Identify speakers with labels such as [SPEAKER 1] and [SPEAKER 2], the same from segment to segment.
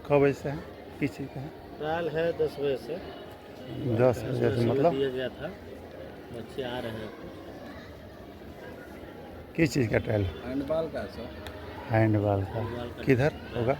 [SPEAKER 1] कब बजे से है, किस चीज़ का है?
[SPEAKER 2] ट्रायल है 10 बजे से।
[SPEAKER 1] 10 बजे से मतलब
[SPEAKER 2] दिया गया था, बच्चे आ रहे हैं।
[SPEAKER 1] किस चीज़ का ट्रायल?
[SPEAKER 2] हैंडबॉल का सर।
[SPEAKER 1] हैंडबॉल का किधर होगा?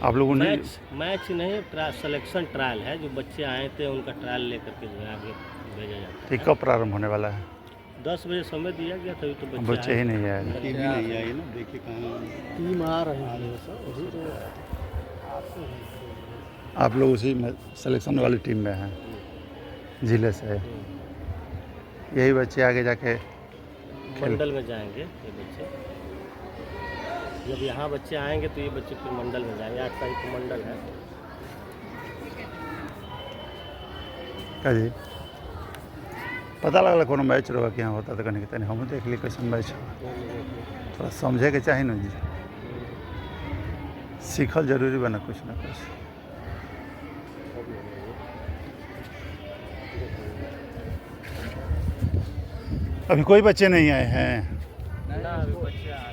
[SPEAKER 1] आप लोगों ने
[SPEAKER 2] मैच नहीं, सिलेक्शन ट्रायल है। जो बच्चे आए थे उनका ट्रायल लेकर के जो है आगे भेजा जाता है।
[SPEAKER 1] ठीक कब प्रारंभ होने वाला है?
[SPEAKER 2] 10 बजे समय दिया गया था, तो
[SPEAKER 1] बच्चे ही नहीं आए।
[SPEAKER 2] टीम ही नहीं आई ना, देखिए कहाँ टीम आ रही है सर।
[SPEAKER 1] आप लोग उसी में सिलेक्शन वाली टीम में हैं, जिले से? यही बच्चे आगे जाके
[SPEAKER 2] मंडल में जाएंगे। ये बच्चे जब यहाँ बच्चे आएंगे तो ये बच्चे फिर मंडल में जाएंगे। 8 तारीख को मंडल है।
[SPEAKER 1] क्या जी पता लगल कोनो मैच रहा कि यहाँ होता तो कहीं तनी हम देख ली कैसे मैच हो, थोड़ा समझे के चाहिए ना जी, सीखल जरूरी बना कुछ ना कुछ। अभी कोई बच्चे नहीं आए हैं
[SPEAKER 2] ना, अभी बच्चे आ रहे हैं।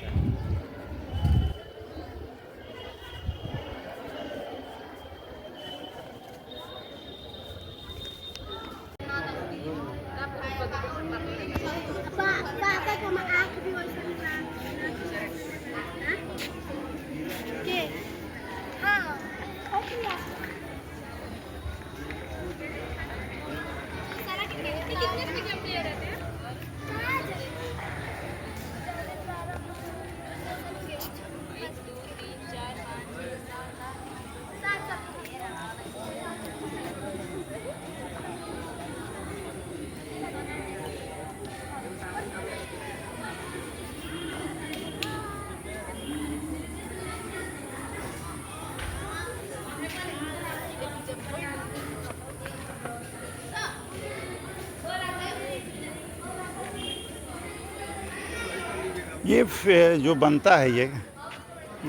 [SPEAKER 1] ये जो बनता है ये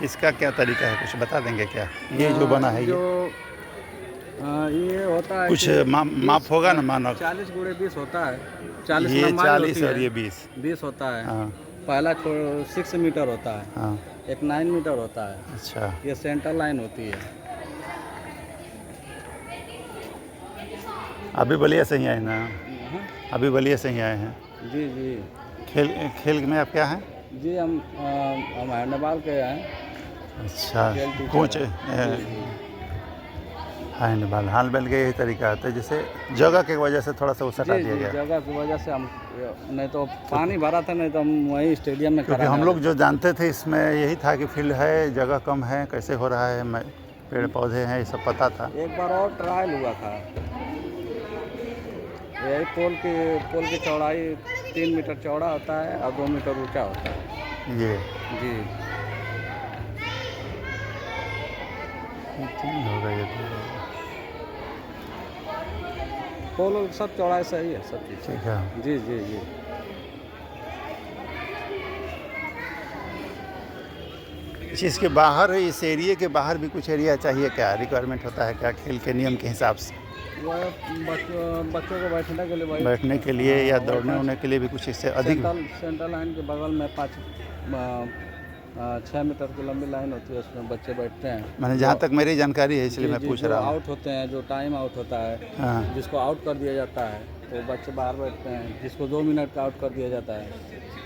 [SPEAKER 1] इसका क्या तरीका है, कुछ बता देंगे क्या? ये जो बना है
[SPEAKER 2] ये होता है
[SPEAKER 1] कुछ माप होगा ना, मानव
[SPEAKER 2] 40 गुणे 20 होता है। 40
[SPEAKER 1] ये
[SPEAKER 2] लंबाई
[SPEAKER 1] 40
[SPEAKER 2] होती
[SPEAKER 1] और
[SPEAKER 2] है,
[SPEAKER 1] ये 20
[SPEAKER 2] 20 होता है।
[SPEAKER 1] हाँ
[SPEAKER 2] पहला 6 मीटर होता है,
[SPEAKER 1] हाँ
[SPEAKER 2] एक 9 मीटर होता है।
[SPEAKER 1] अच्छा।
[SPEAKER 2] ये सेंटर लाइन होती है।
[SPEAKER 1] अभी बलिया से ही आए ना? अभी बलिया से ही आए हैं?
[SPEAKER 2] जी जी
[SPEAKER 1] खेल में आप क्या हैं?
[SPEAKER 2] जी हम हैंडबॉल के हैं।
[SPEAKER 1] अच्छा,
[SPEAKER 2] खेल टीचर
[SPEAKER 1] कोच
[SPEAKER 2] हैं।
[SPEAKER 1] हैंडबॉल हैंडबॉल का यही तरीका आता है, जैसे जगह की वजह से थोड़ा सा वो सटा दिया गया।
[SPEAKER 2] जगह की वजह से हम, नहीं तो पानी भरा था, नहीं तो हम वहीं स्टेडियम में
[SPEAKER 1] क्योंकि हम लोग जो जानते थे इसमें यही था कि फील्ड है, जगह कम है, कैसे हो रहा है, पेड़ पौधे हैं, ये सब पता था।
[SPEAKER 2] एक बार और ट्रायल हुआ था। यही पोल की चौड़ाई 3 मीटर चौड़ा होता है और 2 मीटर ऊंचा होता है।
[SPEAKER 1] ये
[SPEAKER 2] जी
[SPEAKER 1] होगा ये
[SPEAKER 2] पोल सब चौड़ाई सही है, सब चीज़
[SPEAKER 1] ठीक है।
[SPEAKER 2] जी जी जी
[SPEAKER 1] इसके बाहर, इस एरिया के बाहर भी कुछ एरिया चाहिए क्या? रिक्वायरमेंट होता है क्या खेल के नियम के हिसाब से?
[SPEAKER 2] वह बच्चों को
[SPEAKER 1] बैठने के लिए या दौड़ने उड़ने के लिए भी कुछ इससे अधिक?
[SPEAKER 2] सेंट्रल लाइन के बगल में 6 मीटर की लंबी लाइन होती है, उसमें बच्चे बैठते हैं।
[SPEAKER 1] मैंने जहाँ तक मेरी जानकारी है इसलिए मैं पूछ रहा हूँ।
[SPEAKER 2] आउट होते हैं, जो टाइम आउट होता है,
[SPEAKER 1] हाँ
[SPEAKER 2] जिसको आउट कर दिया जाता है तो बच्चे बाहर बैठते हैं। जिसको 2 मिनट का आउट कर दिया जाता है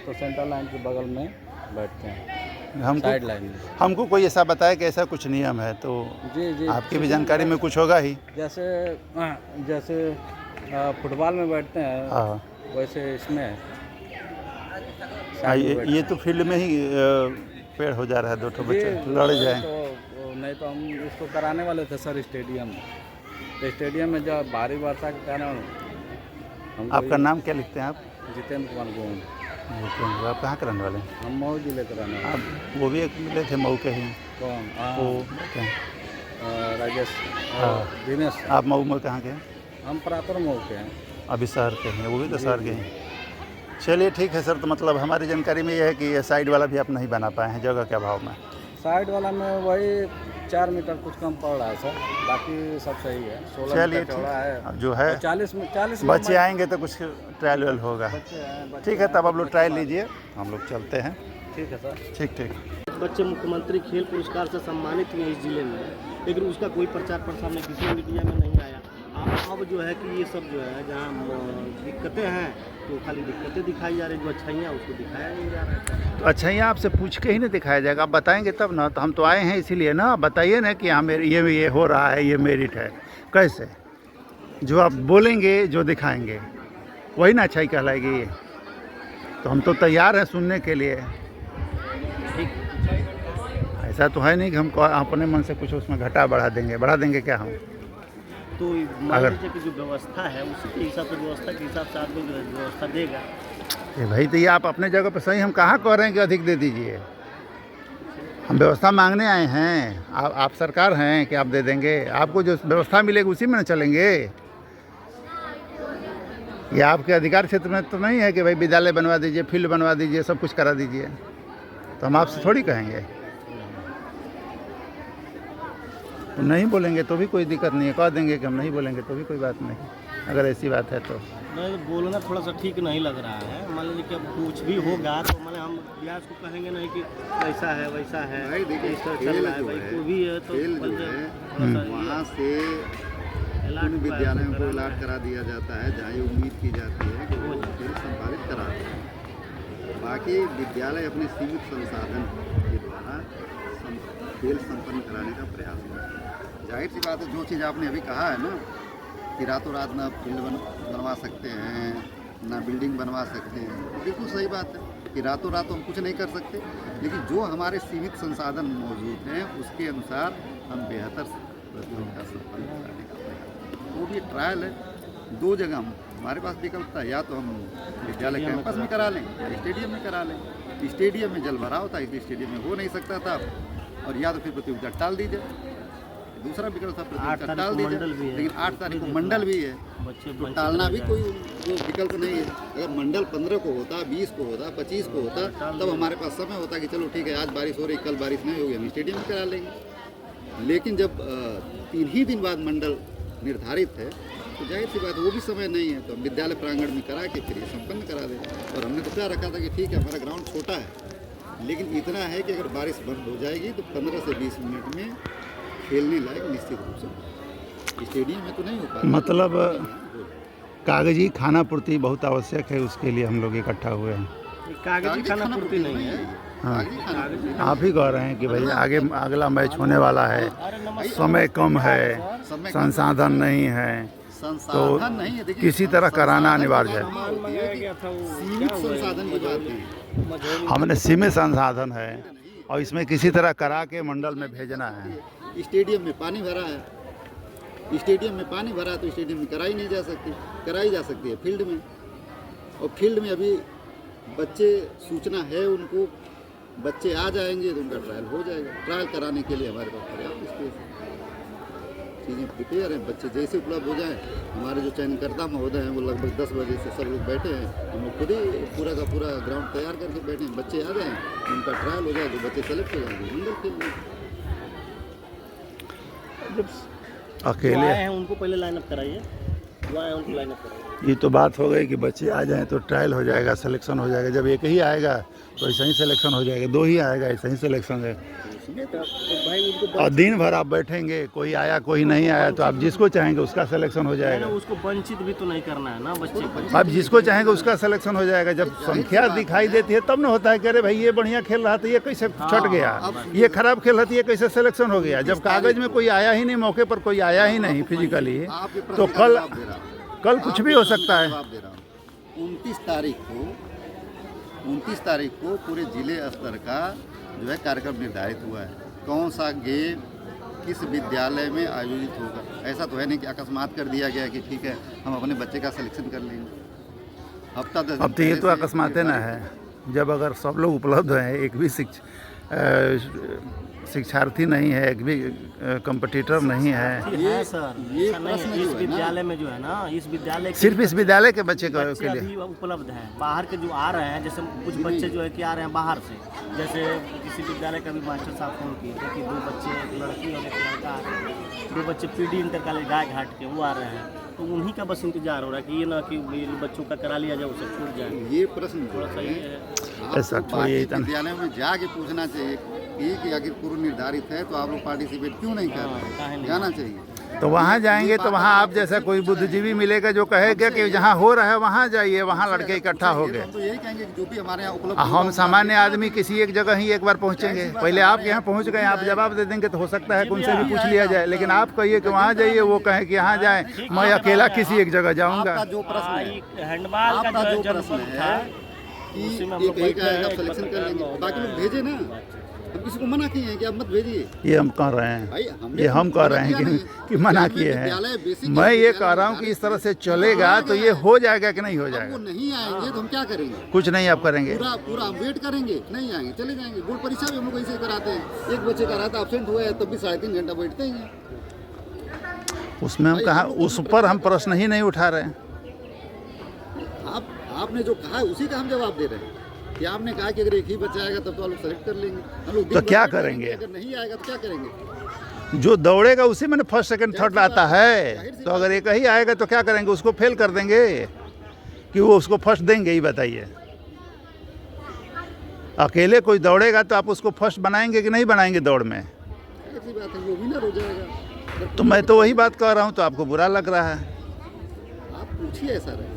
[SPEAKER 2] तो सेंट्रल लाइन के बगल में बैठते हैं, साइड लाइन में।
[SPEAKER 1] हमको कोई ऐसा बताया कि ऐसा कुछ नियम है, तो
[SPEAKER 2] जी जी
[SPEAKER 1] आपकी भी जानकारी में कुछ होगा ही।
[SPEAKER 2] जैसे फुटबॉल में बैठते हैं,
[SPEAKER 1] हाँ
[SPEAKER 2] वैसे इसमें
[SPEAKER 1] ये तो फील्ड में ही पेड़ हो जा रहा है, 2 बच्चे लड़ जाए
[SPEAKER 2] तो नहीं तो हम इसको कराने वाले थे सर स्टेडियम में। तो स्टेडियम में जब भारी वर्षा के कारण
[SPEAKER 1] आपका नाम क्या लिखते हैं आप?
[SPEAKER 2] जितेंद्र कुमार गोविंद।
[SPEAKER 1] आप कहाँ के रहने वाले हैं?
[SPEAKER 2] हम मऊ जिले के रहने वाले।
[SPEAKER 1] आप वो भी एक मिले थे मऊ के ही?
[SPEAKER 2] कौन?
[SPEAKER 1] वो
[SPEAKER 2] राजेश,
[SPEAKER 1] हाँ
[SPEAKER 2] दिनेश।
[SPEAKER 1] आप मऊ में कहाँ के हैं?
[SPEAKER 2] हम प्रॉपर मऊ के हैं।
[SPEAKER 1] अभी शहर के हैं, वो भी तो शहर के हैं। चलिए ठीक है सर, तो मतलब हमारी जानकारी में यह है कि ये साइड वाला भी आप नहीं बना पाए हैं जगह के अभाव में।
[SPEAKER 2] साइड वाला में वही 4 मीटर कुछ कम पड़ रहा है सर, बाकी सब सही है। 16 मीटर चौड़ा है
[SPEAKER 1] जो है।
[SPEAKER 2] 40
[SPEAKER 1] बच्चे आएंगे तो कुछ ट्रायल वायल होगा। ठीक है, तब आप लोग ट्रायल लीजिए, हम लोग चलते हैं।
[SPEAKER 2] ठीक है सर।
[SPEAKER 1] ठीक ठीक।
[SPEAKER 3] बच्चे मुख्यमंत्री खेल पुरस्कार से सम्मानित हुए इस जिले में, लेकिन उसका कोई प्रचार प्रसार नहीं किसी मीडिया में नहीं आया। अब जो है कि ये सब जो है जहाँ दिक्कतें हैं तो खाली दिक्कतें दिखाई जा रही, जो अच्छाइयाँ उसको दिखाया नहीं जा रहा है।
[SPEAKER 1] तो अच्छा, यहाँ आपसे पूछ के ही नहीं दिखाया जाएगा, आप बताएंगे तब ना। तो हम तो आए हैं इसीलिए ना, बताइए ना कि हाँ मेरे ये हो रहा है, ये मेरिट है। कैसे जो आप बोलेंगे, जो दिखाएंगे वही ना अच्छाई कहलाएगी। ये तो हम तो तैयार हैं सुनने के लिए। ऐसा तो है नहीं कि हमको अपने मन से कुछ उसमें घटा बढ़ा देंगे क्या हम।
[SPEAKER 3] तो मान लीजिए कि जो व्यवस्था है उसी के हिसाब से, व्यवस्था के हिसाब से आदमी जो है व्यवस्था देगा।
[SPEAKER 1] ये भाई तो ये आप अपने जगह पर सही, हम कहाँ कह रहे हैं कि अधिक दे दीजिए। हम व्यवस्था मांगने आए हैं, आप सरकार हैं कि आप दे देंगे। आपको जो व्यवस्था मिलेगी उसी में न चलेंगे। ये आपके अधिकार क्षेत्र में तो नहीं है कि भाई विद्यालय बनवा दीजिए, फील्ड बनवा दीजिए, सब कुछ करा दीजिए। तो हम आपसे थोड़ी कहेंगे। तो नहीं बोलेंगे तो भी कोई दिक्कत नहीं है, कह देंगे कि हम नहीं बोलेंगे तो भी कोई बात नहीं, अगर ऐसी बात है तो।
[SPEAKER 3] नहीं, बोलना थोड़ा सा ठीक नहीं लग रहा है। मान लीजिए कि अब कुछ भी होगा तो माने हम ब्याज को कहेंगे नहीं कि वैसा है वैसा है।
[SPEAKER 4] भाई देखिए,
[SPEAKER 3] इस तरह
[SPEAKER 4] खेल
[SPEAKER 3] चल रहा है
[SPEAKER 4] जो
[SPEAKER 3] भाई,
[SPEAKER 4] है,
[SPEAKER 3] कोई भी है तो
[SPEAKER 4] खेल जो
[SPEAKER 3] बंदे
[SPEAKER 4] है,
[SPEAKER 3] थोड़ा सा
[SPEAKER 4] वहाँ से उन विद्यालयों को अलाट करा दिया जाता है जहाँ ये उम्मीद की जाती है कि वो खेल संपादित करा दें। बाकी विद्यालय अपने सीमित संसाधन के द्वारा खेल संपन्न कराने का प्रयास करते हैं। जाहिर सी बात है, जो चीज़ आपने अभी कहा है ना कि रातों रात ना फील्ड बनवा सकते हैं, ना बिल्डिंग बनवा सकते हैं, बिल्कुल सही बात है कि रातों रात हम कुछ नहीं कर सकते। लेकिन जो हमारे सीमित संसाधन मौजूद हैं उसके अनुसार हम बेहतर प्रतियोगिता संपन्न कराने का प्रयास। वो भी ट्रायल है, दो जगह हमारे पास विकल्प था, या तो हम विद्यालय कैंपस में करा लें या स्टेडियम में करा लें। स्टेडियम में जल भराव था, इसलिए स्टेडियम में हो नहीं सकता था, और या तो फिर प्रतियोगिता टाल दी जाए। दूसरा विकल्प था प्रतियोगिता टाल दी जाए, लेकिन 8 तारीख को मंडल भी है, तो टालना भी कोई जो विकल्प नहीं है। अगर मंडल 15 को होता, 20 को होता, 25 को होता, तब हमारे पास समय होता कि चलो ठीक है, आज बारिश हो रही, कल बारिश नहीं होगी, हम स्टेडियम में करा लेंगे। लेकिन जब 3 ही दिन बाद मंडल निर्धारित है तो जाहिर सी बात वो भी समय नहीं है, तो हम विद्यालय प्रांगण में करा के फिर ये संपन्न करा दें। और हमने तो क्या रखा था कि ठीक है, हमारा ग्राउंड छोटा है, लेकिन इतना है कि अगर बारिश बंद हो जाएगी तो 15 से 20 मिनट में खेलने लायक निश्चित रूप से स्टेडियम में तो नहीं हो पाता।
[SPEAKER 1] मतलब कागजी खाना पूर्ति बहुत आवश्यक है, उसके लिए हम लोग इकट्ठा हुए हैं।
[SPEAKER 3] कागजी खाना पूर्ति नहीं है।
[SPEAKER 1] हाँ, आप ही कह रहे हैं कि भाई आगे अगला मैच होने वाला है, समय कम है, संसाधन नहीं है, तो किसी तरह कराना अनिवार्य है।
[SPEAKER 4] सीमित संसाधन की बात है,
[SPEAKER 1] हमने सीमित संसाधन है और इसमें किसी तरह करा के मंडल में भेजना है।
[SPEAKER 4] स्टेडियम में पानी भरा है, स्टेडियम में पानी भरा है तो स्टेडियम में कराई नहीं जा सकती, कराई जा सकती है फील्ड में। और फील्ड में अभी बच्चे, सूचना है उनको, बच्चे आ जाएंगे तो उनका ट्रायल हो जाएगा। ट्रायल कराने के लिए हमारे पास पर्याप्त स्पेस है, चीज़ें प्रिपेयर हैं। बच्चे जैसे उपलब्ध हो जाएं, हमारे जो चयनकर्ता महोदय हैं वो लगभग 10 बजे से सब लोग बैठे हैं, हम लोग खुद ही पूरा का पूरा ग्राउंड तैयार करके बैठे हैं। बच्चे आ जाएँ, उनका ट्रायल हो जाए तो बच्चे सेलेक्ट हो जाएंगे, मंडल खेल
[SPEAKER 1] अकेले
[SPEAKER 3] हैं उनको पहले लाइनअप कराइए, जो आए उनको लाइनअप कराइए।
[SPEAKER 1] ये तो बात हो गई कि बच्चे आ जाएं तो ट्रायल हो जाएगा, सिलेक्शन हो जाएगा। जब एक ही आएगा तो ऐसा ही सिलेक्शन हो जाएगा, 2 ही आएगा ऐसा ही सिलेक्शन है।
[SPEAKER 3] भाई उनको
[SPEAKER 1] और दिन भर आप बैठेंगे, कोई आया कोई नहीं आया, तो आप जिसको चाहेंगे उसका सिलेक्शन हो जाएगा।
[SPEAKER 3] उसको वंचित भी तो नहीं करना है ना बच्चे को।
[SPEAKER 1] आप जिसको चाहेंगे उसका सिलेक्शन हो जाएगा। जब संख्या दिखाई देती है तब ना होता है कि अरे भाई ये बढ़िया खेल रहा था, ये कैसे छट गया, ये खराब खेल रहा था, ये कैसे सिलेक्शन हो गया। जब कागज में कोई आया ही नहीं, मौके पर कोई आया ही नहीं फिजिकली, तो कल कुछ भी हो सकता है।
[SPEAKER 4] 29 तारीख को पूरे जिले स्तर का जो है कार्यक्रम निर्धारित हुआ है। कौन सा गेम किस विद्यालय में आयोजित होगा। ऐसा तो है नहीं कि अकस्मात कर दिया गया कि ठीक है हम अपने बच्चे का सिलेक्शन कर लेंगे। हफ्ता 10 दिन
[SPEAKER 1] अब तो ये तो अकस्मात ना है, जब अगर सब लोग उपलब्ध हैं, एक भी शिक्षार्थी नहीं है, एक भी कंपटीटर नहीं है।
[SPEAKER 3] ये सर ये इस विद्यालय में जो है ना, इस विद्यालय
[SPEAKER 1] सिर्फ इस विद्यालय के बच्चे के लिए
[SPEAKER 3] अभी उपलब्ध है। बाहर के जो आ रहे हैं, जैसे कुछ बच्चे जो है कि आ रहे हैं बाहर से, जैसे किसी विद्यालय का भी मास्टर साहब फोन किए थे कि 2 बच्चे, एक लड़की और एक लड़का आ रहे हैं, 2 बच्चे PD इंटर कॉलेज गाय घाट के वो आ रहे हैं। तो उन्हीं का बस इंतजार हो रहा है कि ये ना कि बच्चों का करा लिया जाए, उसे छूट जाए।
[SPEAKER 4] ये प्रश्न
[SPEAKER 3] थोड़ा सा ये है।
[SPEAKER 1] ऐसा
[SPEAKER 4] आपको
[SPEAKER 1] छोड़िए
[SPEAKER 4] बाकी
[SPEAKER 1] इतना।
[SPEAKER 4] विद्यालयों में जाके पूछना चाहिए कि अगर पूर्व निर्धारित है तो आप लोग पार्टिसिपेट क्यों नहीं कर रहे हैं, जाना चाहिए।
[SPEAKER 1] तो वहाँ जाएंगे तो वहाँ आप जैसा कोई बुद्धिजीवी मिलेगा जो कहेगा कि जहाँ हो रहा है वहाँ जाइए, वहाँ लड़के इकट्ठा हो गए।
[SPEAKER 4] हम तो यही कहेंगे कि जो भी हमारे यहाँ उपलब्ध
[SPEAKER 1] हम सामान्य आदमी किसी एक जगह ही एक बार पहुँचेंगे। पहले आप यहाँ पहुँच गए, आप जवाब दे देंगे तो हो सकता है कि उनसे भी पूछ लिया जाए, लेकिन आप कहिए कि वहाँ जाइए, वो कहें कि यहाँ जाएं, मैं अकेला किसी एक जगह जाऊँगा।
[SPEAKER 4] आपका जो प्रश्न है,
[SPEAKER 3] हैंडबॉल का
[SPEAKER 4] आपका
[SPEAKER 3] जो
[SPEAKER 4] जो प्रश्न
[SPEAKER 3] जनपद था
[SPEAKER 4] है कि एक ही का आप सिलेक्शन कर लेंगे, बाकी लोग भेजे ना। हम किसी को मना किए हैं कि आप मत भेजिए,
[SPEAKER 1] ये हम कह रहे हैं,
[SPEAKER 4] भाई हमने
[SPEAKER 1] ये हम कह रहे
[SPEAKER 4] मना किया
[SPEAKER 1] हैं
[SPEAKER 4] नहीं।
[SPEAKER 1] कि मना
[SPEAKER 4] हमने
[SPEAKER 1] किए
[SPEAKER 4] विद्यालय
[SPEAKER 1] हैं।
[SPEAKER 4] बेसिक
[SPEAKER 1] मैं ये
[SPEAKER 4] विद्यालय
[SPEAKER 1] कह रहा हूँ कि इस तरह से चलेगा तो ये हो जाएगा कि नहीं हो
[SPEAKER 4] अब वो
[SPEAKER 1] जाएगा।
[SPEAKER 4] नहीं आएंगे तो हम क्या करेंगे?
[SPEAKER 1] कुछ नहीं आप करेंगे।
[SPEAKER 4] पूरा हम वेट करेंगे, नहीं आएंगे चले जाएंगे। बोर्ड परीक्षा भी हम लोग ऐसे कराते हैं, एक बच्चे का रहता एब्सेंट हुआ है तब भी 3.5 घंटा बैठते हैं।
[SPEAKER 1] उसमें हम कहा, उस पर हम प्रश्न ही नहीं उठा रहे हैं।
[SPEAKER 4] आपने जो कहा है उसी का हम जवाब दे रहे हैं कि आपने कहा कि अगर एक ही बच्चा आएगा तब तो आप लोग सेलेक्ट कर लेंगे। हम लोग
[SPEAKER 1] तो
[SPEAKER 4] दिन भर
[SPEAKER 1] क्या
[SPEAKER 4] वेट
[SPEAKER 1] करेंगे?
[SPEAKER 4] अगर नहीं आएगा तो क्या करेंगे?
[SPEAKER 1] जो दौड़ेगा उसी में फर्स्ट सेकंड थर्ड आता है, तो अगर एक ही आएगा तो क्या करेंगे? उसको फेल कर देंगे कि वो उसको फर्स्ट देंगे? ही बताइए। अकेले कोई दौड़ेगा तो आप उसको फर्स्ट बनाएंगे कि नहीं बनाएंगे दौड़ में?
[SPEAKER 4] ऐसी बात है, वो विनर हो जाएगा।
[SPEAKER 1] तो मैं तो वही बात कह रहा हूँ, तो आपको बुरा लग रहा है।
[SPEAKER 4] आप पूछिए ऐसा रहे।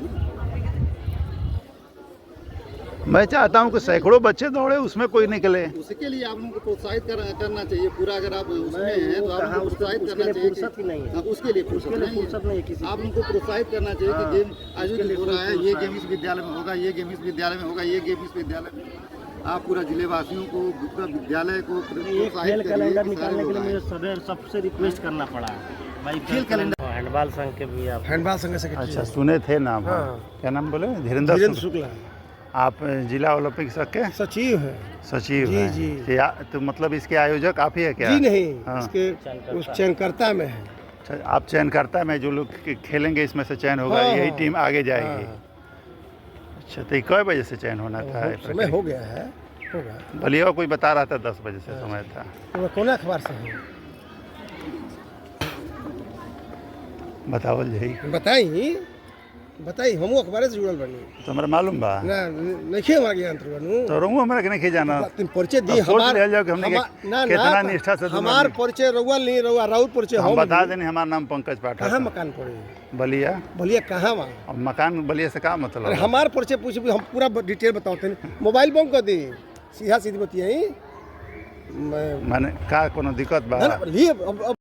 [SPEAKER 1] मैं चाहता हूँ कि सैकड़ों बच्चे दौड़े, उसमें कोई निकले।
[SPEAKER 4] उसके लिए आप लोगों को प्रोत्साहित करना चाहिए पूरा। अगर आप उसमें हैं तो आप लोगों को प्रोत्साहित
[SPEAKER 3] उसके
[SPEAKER 4] करना
[SPEAKER 3] लिए
[SPEAKER 4] चाहिए
[SPEAKER 3] फुर्सत ही नहीं है।
[SPEAKER 4] हाँ, उसके लिए फुर्सत नहीं है
[SPEAKER 3] किसी
[SPEAKER 4] आप उनको प्रोत्साहित करना चाहिए कि गेम आयोजित हो रहा है, ये गेम इस विद्यालय में होगा, ये गेम इस विद्यालय में होगा, ये गेम इस विद्यालय में। आप पूरा जिले वासियों को, पूरा विद्यालय को
[SPEAKER 3] एक
[SPEAKER 4] प्रोत्साहित
[SPEAKER 3] खेल
[SPEAKER 4] करिए
[SPEAKER 3] कैलेंडर
[SPEAKER 4] कि
[SPEAKER 3] निकालने
[SPEAKER 4] सारे
[SPEAKER 3] के लिए
[SPEAKER 4] लोग
[SPEAKER 3] मुझे सबसे रिक्वेस्ट करना पड़ा भाई,
[SPEAKER 4] खेल कैलेंडर।
[SPEAKER 3] हैंडबॉल संघ के भी आप
[SPEAKER 5] हैंडबॉल संघ से
[SPEAKER 1] अच्छा, सुने थे नाम?
[SPEAKER 5] हाँ।
[SPEAKER 1] क्या नाम बोले? धीरेन्द्र
[SPEAKER 5] वीरेंद्र
[SPEAKER 1] शुक्ल।
[SPEAKER 5] शुक्ला
[SPEAKER 1] आप जिला ओलंपिक संघ के
[SPEAKER 5] सचिव है।
[SPEAKER 1] सचिव
[SPEAKER 5] जी,
[SPEAKER 1] हैं?
[SPEAKER 5] जी।
[SPEAKER 1] तो मतलब इसके आयोजक आप ही है क्या?
[SPEAKER 5] जी नहीं,
[SPEAKER 1] हाँ।
[SPEAKER 5] इसके उस चयनकर्ता में है।
[SPEAKER 1] अच्छा, आप चयनकर्ता में जो लोग खेलेंगे इसमें से चयन होगा,
[SPEAKER 5] हाँ,
[SPEAKER 1] यही
[SPEAKER 5] हाँ।
[SPEAKER 1] टीम आगे जाएगी।
[SPEAKER 5] हाँ।
[SPEAKER 1] अच्छा, तो ये कै बजे से चयन होना था?
[SPEAKER 5] समय हो गया है, होगा।
[SPEAKER 1] बलिया कोई बता रहा था 10 बजे से समय था।
[SPEAKER 5] तो मैं कौन अखबार से हूँ
[SPEAKER 1] बतावल यही
[SPEAKER 5] बताई हम अखबार से जुड़ल बनी
[SPEAKER 1] तो हमरा मालूम बा
[SPEAKER 5] ना, नहीं हमारा ज्ञान बनू
[SPEAKER 1] तो रहूँ हमरा के नहीं जाना।
[SPEAKER 5] तुम परिचय दी
[SPEAKER 1] अब सोच लिया जाओ कि हमने
[SPEAKER 5] ना
[SPEAKER 1] कितना निष्ठा से दोनों
[SPEAKER 5] हमार
[SPEAKER 1] आदमी-
[SPEAKER 5] परिचय रउआ नहीं, रउआ राउत परिचय
[SPEAKER 1] हम
[SPEAKER 5] हम
[SPEAKER 1] बता देने, हमारा नाम पंकज पाठक
[SPEAKER 5] कहाँ
[SPEAKER 1] है।
[SPEAKER 5] मकान पड़े
[SPEAKER 1] बलिया।
[SPEAKER 5] बोलिए कहाँ वहाँ?
[SPEAKER 1] अब मकान बलिया से का मतलब
[SPEAKER 5] अरे
[SPEAKER 1] है?
[SPEAKER 5] हमार परिचय पूछ हम पूरा डिटेल बताते हैं। मोबाइल बंद कर दी, सीधा सीधी बतियाई।
[SPEAKER 1] माने का कोनो दिक्कत बा?
[SPEAKER 5] लिए अब